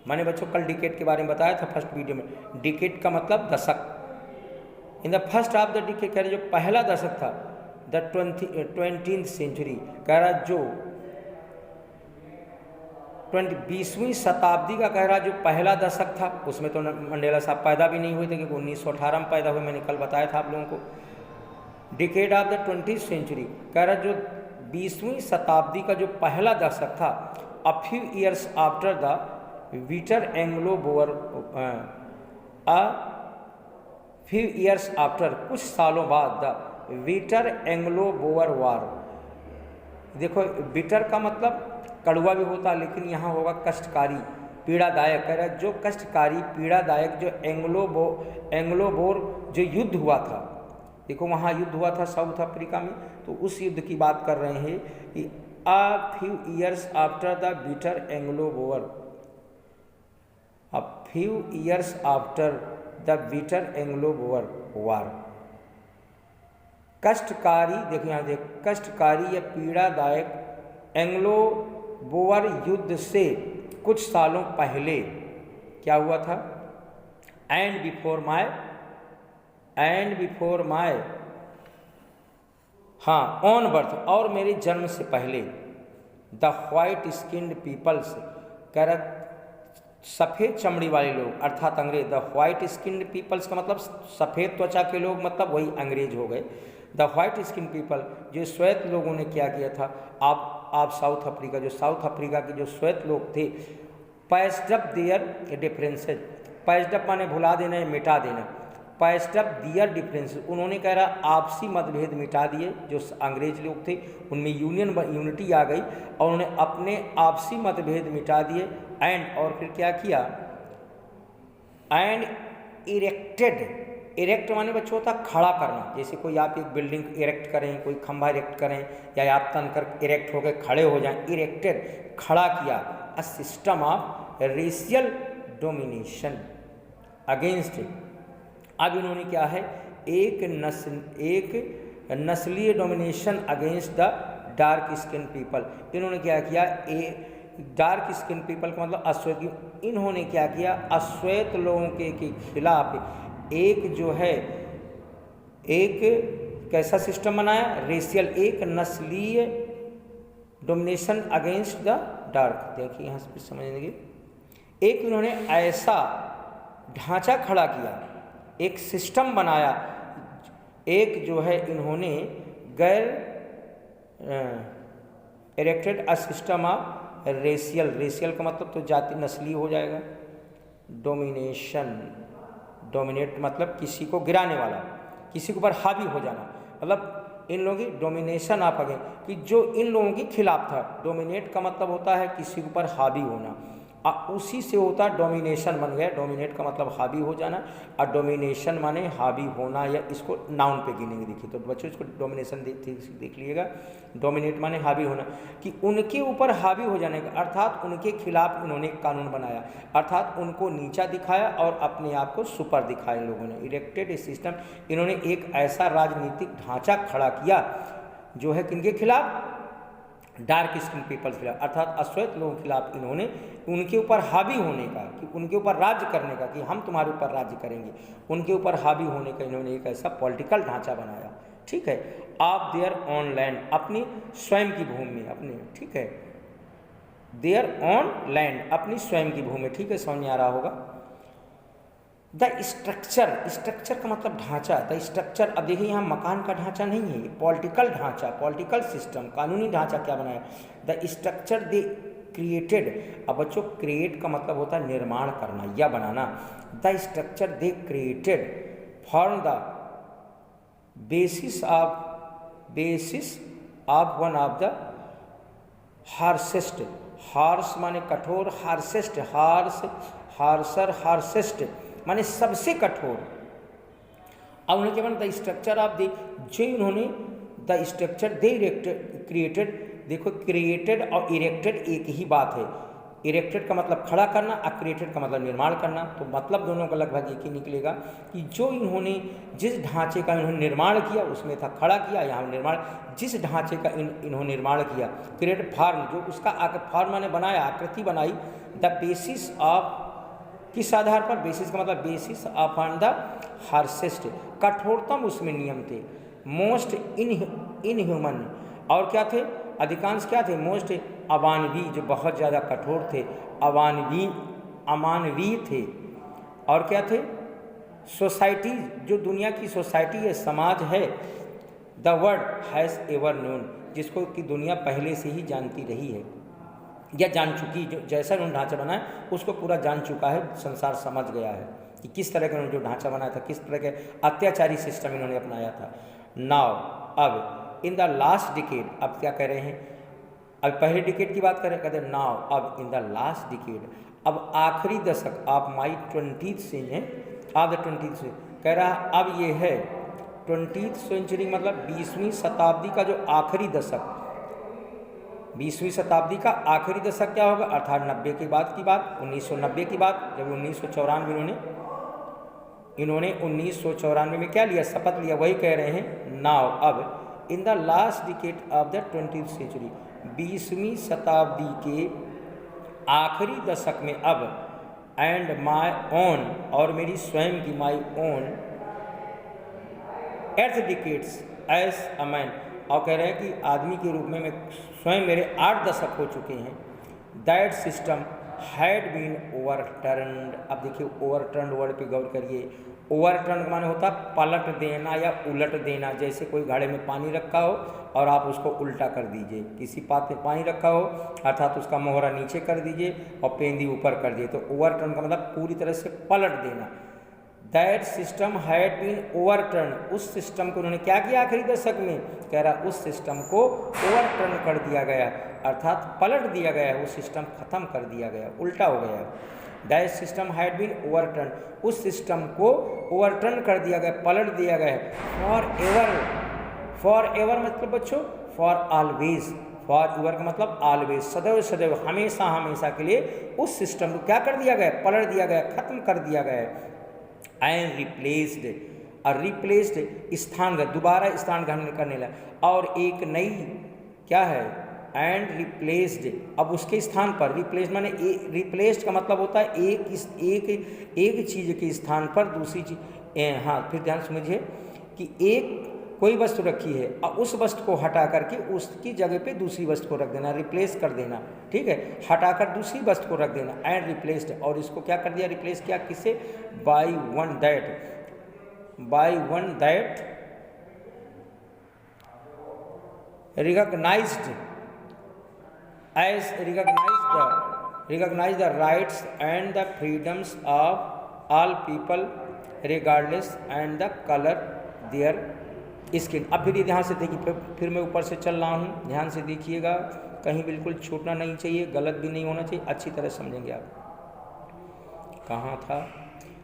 Speaker 1: मैंने बच्चों कल डिकेड के बारे में बताया था फर्स्ट वीडियो में। डिकेड का मतलब दशक। In the first of the decade कह रहे जो पहला दशक था, द 20th सेंचुरी, कह रहा जो 20वीं शताब्दी का कह रहा जो पहला दशक था, उसमें तो मंडेला साहब पैदा भी नहीं हुए थे क्योंकि 1918 में पैदा हुए, मैंने कल बताया था आप लोगों को। Decade of the 20th century कह रहा जो 20वीं शताब्दी का जो पहला दशक था, a few years after the bitter Anglo Boer, a few years after, कुछ सालों बाद, the bitter Anglo Boer war. देखो बिटर का मतलब कड़वा भी होता है, लेकिन यहाँ होगा कष्टकारी, पीड़ादायक। कह रहा है जो कष्टकारी पीड़ादायक जो एंग्लो बोर जो युद्ध हुआ था, देखो वहाँ युद्ध हुआ था साउथ अफ्रीका में, तो उस युद्ध की बात कर रहे हैं कि a few years after the bitter Anglo Boer, a few years after the bitter Anglo Boer war. कष्टकारी, देखो यहाँ देख, कष्टकारी या पीड़ादायक एंग्लो बोअर युद्ध से कुछ सालों पहले क्या हुआ था? एंड बिफोर माय, हाँ, ऑन बर्थ, और मेरे जन्म से पहले, द व्हाइट स्किन्ड पीपल्स, कह रहा सफ़ेद चमड़ी वाले लोग अर्थात अंग्रेज। द व्हाइट स्किन्ड पीपल्स का मतलब सफ़ेद त्वचा के लोग, मतलब वही अंग्रेज हो गए। द व्हाइट स्किन पीपल, जो श्वेत लोगों ने क्या किया था, आप साउथ अफ्रीका, जो साउथ अफ्रीका के जो श्वेत लोग थे, patched up their differences, patched up माने भुला देना या मिटा देना, पैस्ड अप देयर डिफरेंसेज, उन्होंने कह रहा आपसी मतभेद मिटा दिए। जो अंग्रेज लोग थे उनमें यूनिटी आ गई और उन्होंने अपने आपसी मतभेद मिटा दिए। एंड, और फिर क्या किया? एंड इरेक्टेड, इरेक्ट माने बच्चों होता खड़ा करना, जैसे कोई आप एक बिल्डिंग इरेक्ट करें, कोई खंभा इरेक्ट करें, या आप तनकर इरेक्ट होकर खड़े हो जाएं, इरेक्टेड, खड़ा किया। A system of racial domination against, अब इन्होंने क्या है, एक नस्लीय domination against the dark skin people. इन्होंने क्या किया? डार्क स्किन पीपल का मतलब अश्वेत, इन्होंने क्या किया? अश्वेत लोगों के खिलाफ एक जो है, एक कैसा सिस्टम बनाया? रेशियल, एक नस्लीय डोमिनेशन अगेंस्ट द डार्क। देखिए यहाँ से समझेंगे, एक इन्होंने ऐसा ढांचा खड़ा किया, एक सिस्टम बनाया, एक जो है इन्होंने गैर erected a system of racial, racial का मतलब तो जाति नस्ली हो जाएगा। डोमिनेशन, डोमिनेट मतलब किसी को गिराने वाला, किसी के ऊपर हावी हो जाना, मतलब इन लोगों की डोमिनेशन आप आगे कि जो इन लोगों के खिलाफ था। डोमिनेट का मतलब होता है किसी के ऊपर हावी होना, उसी से होता डोमिनेशन बन गया। डोमिनेट का मतलब हावी हो जाना, और डोमिनेशन माने हावी होना, या इसको नाउन पे गिनेंगे। देखिए तो बच्चों इसको डोमिनेशन देख लीजिएगा। डोमिनेट माने हावी होना, कि उनके ऊपर हावी हो जाने का, अर्थात उनके खिलाफ इन्होंने एक कानून बनाया, अर्थात उनको नीचा दिखाया और अपने आप को सुपर दिखाया इन लोगों ने। इरेक्टेड सिस्टम, इन्होंने एक ऐसा राजनीतिक ढांचा खड़ा किया जो है किनके खिलाफ? डार्क स्किन पीपल्स खिलाफ, अर्थात अश्वेत लोगों के खिलाफ इन्होंने उनके ऊपर हावी होने का, कि उनके ऊपर राज्य करने का, कि हम तुम्हारे ऊपर राज्य करेंगे, उनके ऊपर हावी होने का इन्होंने एक ऐसा पॉलिटिकल ढांचा बनाया। ठीक है, आप देयर ऑन लैंड, अपनी स्वयं की भूमि में, अपनी, ठीक है, देयर ऑन लैंड, अपनी स्वयं की भूमि में। ठीक है, समझ में आ रहा होगा। द स्ट्रक्चर, स्ट्रक्चर का मतलब ढांचा, द स्ट्रक्चर। अब देखिए यहाँ मकान का ढांचा नहीं है, पॉलिटिकल ढांचा, पॉलिटिकल सिस्टम, कानूनी ढांचा क्या बनाया? The structure they created. अब बच्चों क्रिएट का मतलब होता है निर्माण करना या बनाना। The structure they created form the basis of one of the harshest, harsh माने कठोर, हार्सेस्ट, हार्सेस्ट माने सबसे कठोर। अब उन्हें क्या बना? द स्ट्रक्चर ऑफ द, जो इन्होंने द स्ट्रक्चर दे क्रिएटेड, देखो क्रिएटेड और इरेक्टेड एक ही बात है। इरेक्टेड का मतलब खड़ा करना, क्रिएटेड का मतलब निर्माण करना। तो मतलब दोनों का लगभग एक ही निकलेगा कि जो इन्होंने जिस ढांचे का इन्होंने निर्माण किया उसमें था खड़ा किया, यहाँ निर्माण जिस ढांचे का इन्होंने निर्माण किया, क्रिएट फॉर्म जो उसका फॉर्म ने बनाया, आकृति बनाई, द बेसिस ऑफ किस आधार पर, बेसिस का मतलब बेसिस ऑफ ऑन द हार्सेस्ट, कठोरतम उसमें नियम थे, मोस्ट इनह्यूमन, और क्या थे, अधिकांश क्या थे, मोस्ट अमानवीय, जो बहुत ज़्यादा कठोर थे, अमानवीय थे, और क्या थे, सोसाइटी, जो दुनिया की सोसाइटी है, समाज है, the world has ever known, जिसको कि दुनिया पहले से ही जानती रही है या जान चुकी, जो जैसा उन्होंने ढांचा बनाया उसको पूरा जान चुका है, संसार समझ गया है कि किस तरह का उन्होंने जो ढांचा बनाया था, किस तरह के अत्याचारी सिस्टम इन्होंने अपनाया था। नाउ अब इन द लास्ट डिकेड, अब क्या कह रहे हैं, अब पहले डिकेड की बात करें, कहते हैं नाउ अब इन द लास्ट डिकेड, अब आखिरी दशक of my 20th century, of the 20th century, कह रहा अब ये है 20th सेंचुरी मतलब 20वीं शताब्दी का जो आखिरी दशक, 20वीं शताब्दी का आखिरी दशक क्या होगा, अर्थात 90 के बाद की बात, 1990 की बात, जब 1994 इन्होंने 1994 में क्या लिया, शपथ लिया, वही कह रहे हैं नाउ अब in the last decade of the 20th century, 20वीं शताब्दी के आखिरी दशक में अब, एंड माई ओन, और मेरी स्वयं की, my own eight decades as a man, और कह रहे हैं कि आदमी के रूप में मैं स्वयं, मेरे 8 दशक हो चुके हैं, that system had been overturned. अब देखिए ओवरटर्न्ड वर्ड पे गौर करिए, ओवरटर्न माने होता पलट देना या उलट देना, जैसे कोई घड़े में पानी रखा हो और आप उसको उल्टा कर दीजिए, किसी पात्र में पानी रखा हो अर्थात उसका मोहरा नीचे कर दीजिए और पेंदी ऊपर कर दिए, तो ओवरटर्न का मतलब पूरी तरह से पलट देना। That system had been overturn, उस सिस्टम को उन्होंने क्या किया आखिरी दशक में, कह रहा उस सिस्टम को ओवरटर्न कर दिया गया, अर्थात पलट दिया गया, वो सिस्टम खत्म कर दिया गया, उल्टा हो गया। That system had been overturn, उस सिस्टम को ओवरटर्न कर दिया गया, पलट दिया गया, फॉर एवर, फॉर एवर मतलब बच्चों फॉर ऑलवेज, फॉर एवर का मतलब ऑलवेज, सदैव सदैव, हमेशा हमेशा के लिए उस सिस्टम को क्या कर दिया गया, पलट दिया गया, खत्म कर दिया गया। एंड रिप्लेस्ड, और रिप्लेस्ड स्थान, दोबारा स्थान ग्रहण करने लगा, और एक नई क्या है, एंड रिप्लेस्ड, अब उसके स्थान पर, रिप्लेस्ड माने रिप्लेस्ड का मतलब होता है एक चीज़ के स्थान पर दूसरी चीज, हाँ फिर ध्यान समझिए कि एक कोई वस्तु रखी है और उस वस्तु को हटा करके उसकी जगह पे दूसरी वस्तु को रख देना, रिप्लेस कर देना, ठीक है, हटाकर दूसरी वस्तु को रख देना, एंड रिप्लेस्ड, और इसको क्या कर दिया, रिप्लेस किया किससे, by one that recognised as recognise the rights and the freedoms of all people regardless and the colour their skin. अब फिर ध्यान से देखिए, फिर मैं ऊपर से चल रहा हूँ, ध्यान से देखिएगा, कहीं बिल्कुल छूटना नहीं चाहिए, गलत भी नहीं होना चाहिए, अच्छी तरह समझेंगे आप। कहाँ था,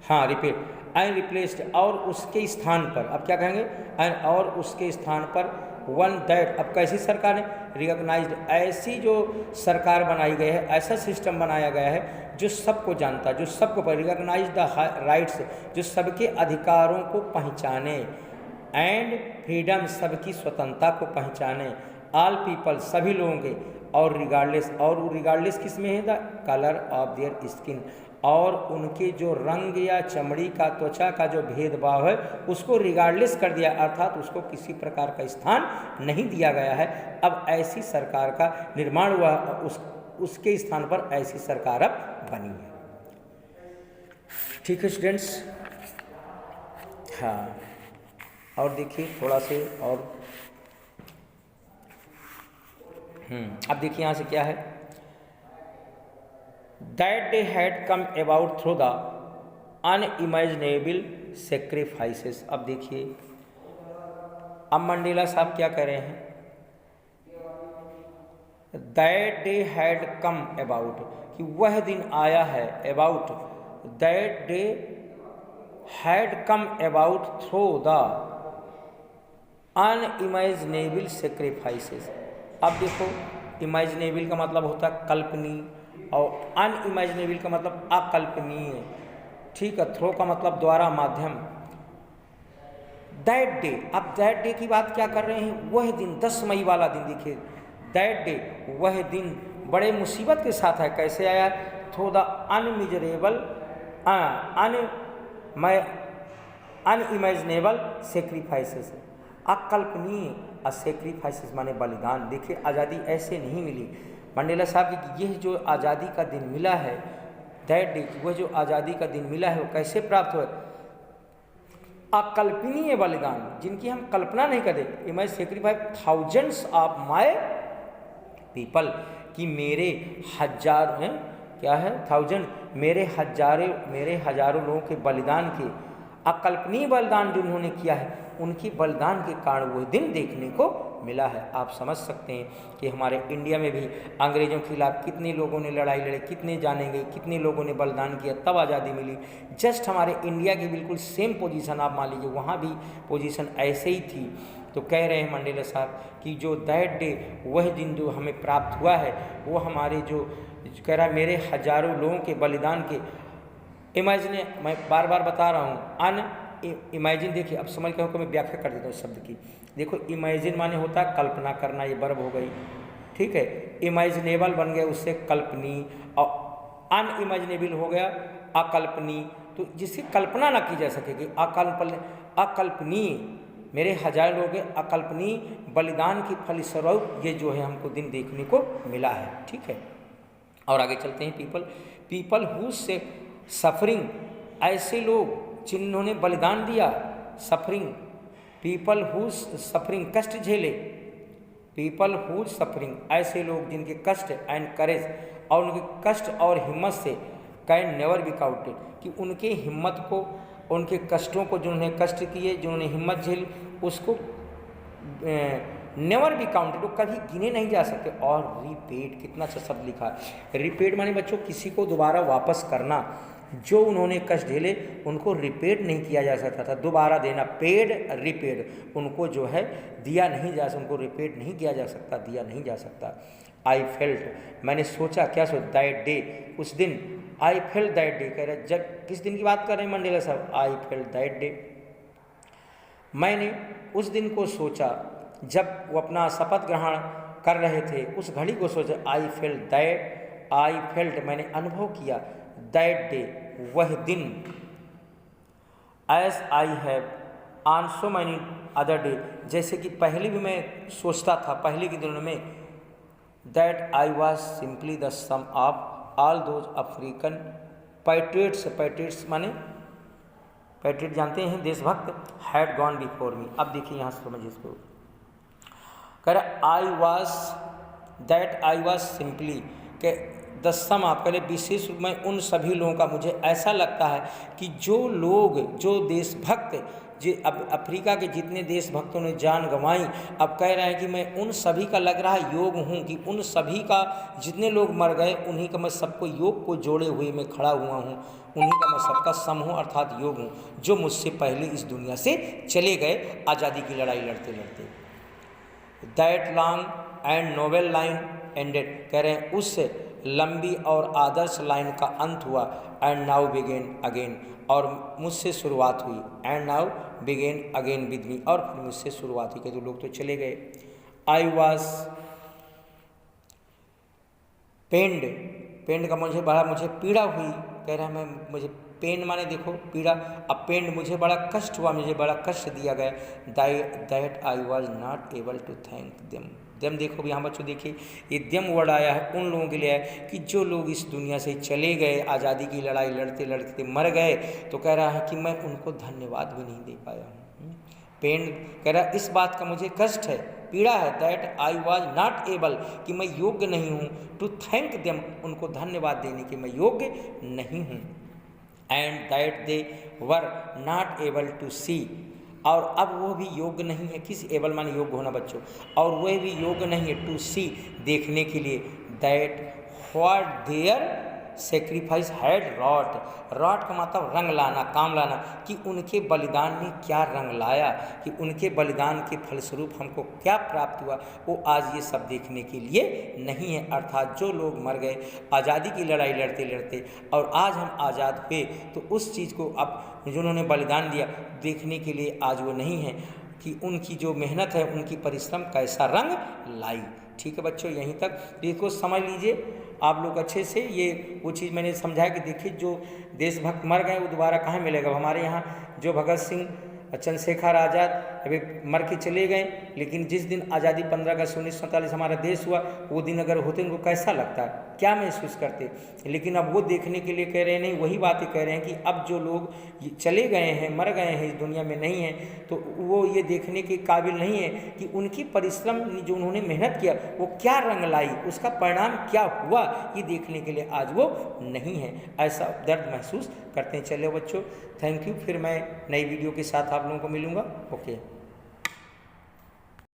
Speaker 1: हाँ रिपीट, एंड रिप्लेस्ड, और उसके स्थान पर, अब क्या कहेंगे, एंड और उसके स्थान पर वन दैट, अब कैसी सरकार है, रिकॉग्नाइज्ड, ऐसी जो सरकार बनाई गई है, ऐसा सिस्टम बनाया गया है जो सबको जानता, जो सबको रिकॉग्नाइज द राइट्स, जो सबके अधिकारों को पहचाने, एंड फ्रीडम, सबकी स्वतंत्रता को पहचाने, ऑल पीपल, सभी लोगों के, और रिगार्डलेस, और वो रिगार्डलेस किस में है, the colour of their skin, और उनके जो रंग या चमड़ी का, त्वचा का जो भेदभाव है उसको रिगार्डलेस कर दिया, अर्थात उसको किसी प्रकार का स्थान नहीं दिया गया है। अब ऐसी सरकार का निर्माण हुआ, उसके स्थान पर ऐसी सरकार अब बनी है। ठीक है स्टूडेंट्स, हाँ, और देखिए थोड़ा से और अब देखिए यहाँ से क्या है, that day had come about through the unimaginable sacrifices. अब देखिए अब मंडेला साहब क्या कह रहे हैं, that day had come about, कि वह दिन आया है, about, that day had come about through the unimaginable sacrifices. अब देखो, इमेजिनेबल का मतलब होता है कल्पनीय, और अनइमेजिनेबल का मतलब अकल्पनीय, ठीक है। थ्रो का मतलब द्वारा, माध्यम। दैट डे, अब दैट डे की बात क्या कर रहे हैं, वह दिन 10 मई वाला दिन। देखिए दैट डे, वह दिन बड़े मुसीबत के साथ है। कैसे आया, थ्रो द अनमिजरेबल अनइमेजिनेबल सेक्रीफाइसेस, अकल्पनीय सेक्रीफाइसेस माने बलिदान। देखिए आज़ादी ऐसे नहीं मिली। मंडेला साहब की यह जो आज़ादी का दिन मिला है, दैट डे, वह जो आज़ादी का दिन मिला है वो कैसे प्राप्त हुआ, अकल्पनीय बलिदान जिनकी हम कल्पना नहीं करते। Image sacrifice thousands of my people, कि मेरे हजार हैं, क्या है, थाउजेंड, मेरे हजारों लोगों के बलिदान के, अकल्पनीय बलिदान जो उन्होंने किया है, उनकी बलिदान के कारण वह दिन देखने को मिला है। आप समझ सकते हैं कि हमारे इंडिया में भी अंग्रेज़ों के खिलाफ कितने लोगों ने लड़ाई लड़ी, कितने जाने गए, कितने लोगों ने बलिदान किया, तब आज़ादी मिली। जस्ट हमारे इंडिया की बिल्कुल सेम पोजीशन आप मान लीजिए, वहाँ भी पोजीशन ऐसे ही थी। तो कह रहे हैं मंडेला साहब कि जो दैट डे, वह दिन जो हमें प्राप्त हुआ है, वो हमारे जो कह रहा है मेरे हजारों लोगों के बलिदान के, इमेजिन, मैं बार बार बता रहा हूँ, इमेजिन। देखिए अब समझ के हो, मैं व्याख्या कर देता हूँ शब्द की। देखो इमेजिन माने होता है कल्पना करना, ये वर्ब हो गई, ठीक है। इमेजिनेबल बन गया उससे कल्पनीय, और अनइमेजिनेबल हो गया अकल्पनीय, तो जिसकी कल्पना ना की जा सकेगी, अकल्पनीय, मेरे हजार लोग अकल्पनीय बलिदान की फलस्वरूप ये जो है हमको दिन देखने को मिला है, ठीक है। और आगे चलते हैं। पीपल हु से सफरिंग, ऐसे लोग जिन्होंने बलिदान दिया, सफरिंग, पीपल हु सफरिंग, कष्ट झेले, पीपल हु सफरिंग, ऐसे लोग जिनके कष्ट एंड करेज, और उनके कष्ट और हिम्मत से, कैन नेवर बी काउंटेड, कि उनके हिम्मत को, उनके कष्टों को, जिन्होंने कष्ट किए, जिन्होंने हिम्मत झेली, उसको नेवर बी काउंटेड, वो कभी गिने नहीं जा सकते। और रिपेड, कितना अच्छा शब्द लिखा है। रिपेड माने बच्चों किसी को दोबारा वापस करना, जो उन्होंने कष्ट झेले उनको रिपेड नहीं किया जा सकता था, दोबारा देना, पेड रिपेड, उनको जो है दिया नहीं जा सकता, उनको रिपेड नहीं किया जा सकता, दिया नहीं जा सकता। आई फेल्ट, मैंने सोचा, क्या सोचा, दैट डे, उस दिन, आई फेल्ट दैट डे, कह रहे जब किस दिन की बात कर रहे हैं मंडेला साहब, आई फेल्ट दैट डे, मैंने उस दिन को सोचा जब वो अपना शपथ ग्रहण कर रहे थे, उस घड़ी को सोचा, आई फेल्ट, मैंने अनुभव किया, दैट डे, वह दिन, as I have on so many other day, जैसे कि पहले भी मैं सोचता था, पहले के दिनों में, that I was simply the sum of all those African patriots माने पैट्रियट जानते हैं देशभक्त, हैड गॉन बिफोर मी। अब देखिए यहाँ से समझिए इसको, कह रहा दैट आई वॉज सिंपली, के द सम ऑफ, पहले विशेष रूप में उन सभी लोगों का, मुझे ऐसा लगता है कि जो लोग, जो देशभक्त, अब अफ्रीका के जितने देशभक्तों ने जान गंवाई, अब कह रहे हैं कि मैं उन सभी का लग रहा है योग हूँ, कि उन सभी का जितने लोग मर गए उन्हीं का मैं सबको योग को जोड़े हुए मैं खड़ा हुआ हूँ, उन्हीं का मैं सबका सम हूँ, अर्थात योग हूँ, जो मुझसे पहले इस दुनिया से चले गए आज़ादी की लड़ाई लड़ते लड़ते। That long and novel line ended, कह रहे हैं उस लंबी और आदर्श लाइन का अंत हुआ, एंड नाउ बिगेन अगेन, और मुझसे शुरुआत हुई, and now begin again with me, और फिर मुझसे शुरुआत हुई, कहते लोग तो चले गए। आई वॉज पेंड का मुझे पीड़ा हुई, कह रहा है मुझे पेन माने देखो पीड़ा, अब पेन मुझे बड़ा कष्ट हुआ, मुझे बड़ा कष्ट दिया गया, that I was not able to thank them देखो यहाँ बच्चों देखिए, ये देम वर्ड आया है उन लोगों के लिए है कि जो लोग इस दुनिया से चले गए, आज़ादी की लड़ाई लड़ते लड़ते मर गए, तो कह रहा है कि मैं उनको धन्यवाद भी नहीं दे पाया हूँ। पेन कह रहा है इस बात का मुझे कष्ट है, पीड़ा है, that I was not able, कि मैं योग्य नहीं हूँ, टू थैंक देम, उनको धन्यवाद देने के मैं योग्य नहीं हूँ, and that they were not able to see, और अब वो भी योग्य नहीं है, किस एबल माने योग्य होना बच्चों, और वह भी योग्य नहीं है टू सी, देखने के लिए, that what their sacrifice had wrought, wrought का मतलब रंग लाना, काम लाना, कि उनके बलिदान ने क्या रंग लाया, कि उनके बलिदान के फलस्वरूप हमको क्या प्राप्त हुआ, वो आज ये सब देखने के लिए नहीं है। अर्थात जो लोग मर गए आज़ादी की लड़ाई लड़ते लड़ते और आज हम आज़ाद हुए, तो उस चीज़ को अब जिन्होंने बलिदान दिया देखने के लिए आज वो नहीं है कि उनकी जो मेहनत है, उनकी परिश्रम कैसा रंग लाई। ठीक है बच्चों, यहीं तक इसको समझ लीजिए आप लोग अच्छे से। ये वो चीज़ मैंने समझाया कि देखिए जो देशभक्त मर गए वो दोबारा कहाँ मिलेगा। हमारे यहाँ जो भगत सिंह, चंद्रशेखर आज़ाद अभी मर के चले गए, लेकिन जिस दिन आज़ादी 15 अगस्त 1947 हमारा देश हुआ, वो दिन अगर होते उनको कैसा लगता, क्या महसूस करते। लेकिन अब वो देखने के लिए कह रहे हैं, नहीं वही बातें कह रहे हैं कि अब जो लोग चले गए हैं, मर गए हैं, इस दुनिया में नहीं हैं, तो वो ये देखने के काबिल नहीं है कि उनकी परिश्रम जो उन्होंने मेहनत किया वो क्या रंग लाई, उसका परिणाम क्या हुआ, ये देखने के लिए आज वो नहीं है। ऐसा दर्द महसूस करते हैं। चलो बच्चों, थैंक यू। फिर मैं नई वीडियो के साथ आप लोगों को मिलूँगा। ओके।